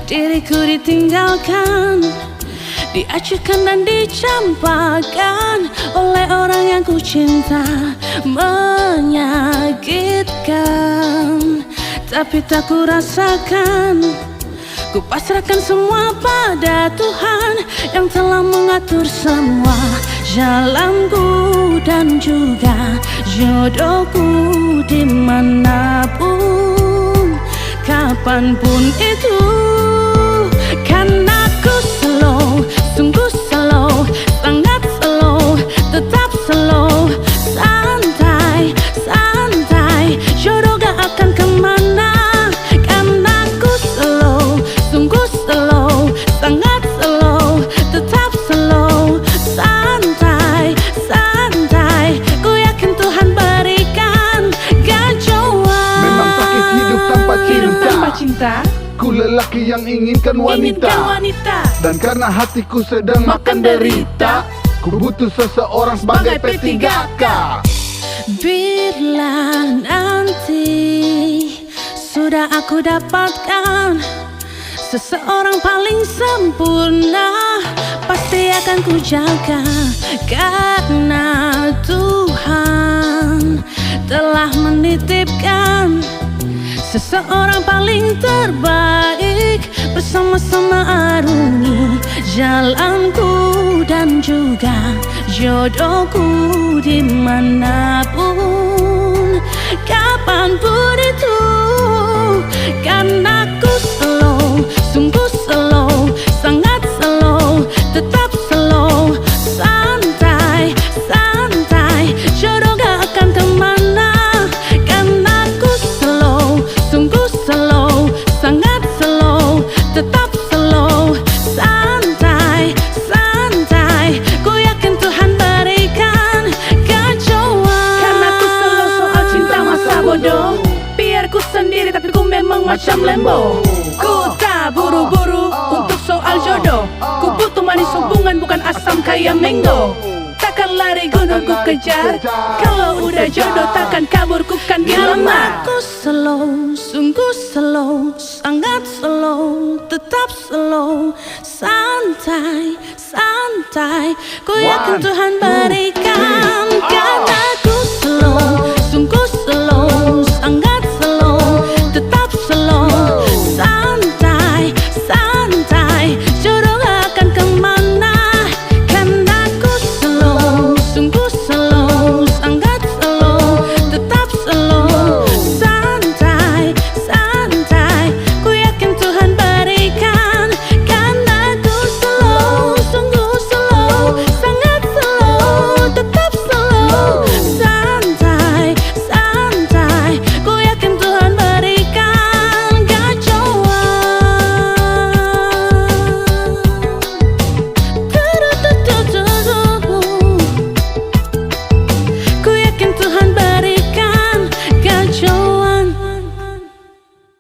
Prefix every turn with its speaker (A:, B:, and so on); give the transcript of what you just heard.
A: Diriku ditinggalkan, diacuhkan dan dicampakkan oleh orang yang ku cinta. Menyakitkan, tapi tak ku rasakan. Ku pasrahkan semua pada Tuhan yang telah mengatur semua jalanku dan juga jodohku dimanapun, kapanpun itu. Karena ku slow, sungguh slow, sangat slow, tetap slow, santai, santai, jodoh gak akan kemana. Karena ku slow, sungguh slow, sangat slow, tetap slow, santai, santai, ku yakin Tuhan berikan kejauhan.
B: Memang sakit hidup tanpa cinta.
A: Hidup tanpa cinta.
B: Ku lelaki yang inginkan wanita, dan karena hatiku sedang makan derita, ku butuh seseorang sebagai P3K.
A: Bila nanti sudah aku dapatkan seseorang paling sempurna, pasti akan ku jaga. Karena Tuhan telah menitipkan seseorang paling terbaik, bersama-sama arungi jalanku dan juga jodohku dimanapun, kapanpun itu. Karena ku slow, sungguh slow, sangat slow, tetap slow, santai, santai, jodoh gak akan kemana. Karena ku slow, sungguh slow, sangat slow, tetap slow, santai, santai, ku yakin Tuhan berikan kejauhan. Karena ku slow soal cinta masa bodoh, biar ku sendiri tapi ku memang macam lembo. Ku tak buru-buru untuk soal jodoh, ku butuh manis hubungan bukan asam kayak mango. Takkan lari gunung ku kejar, kalau udah jodoh takkan kabur ku kan dilamar. Aku slow, sungguh slow, sangat slow, tetap slow, santai, santai, ku yakin Tuhan berikan.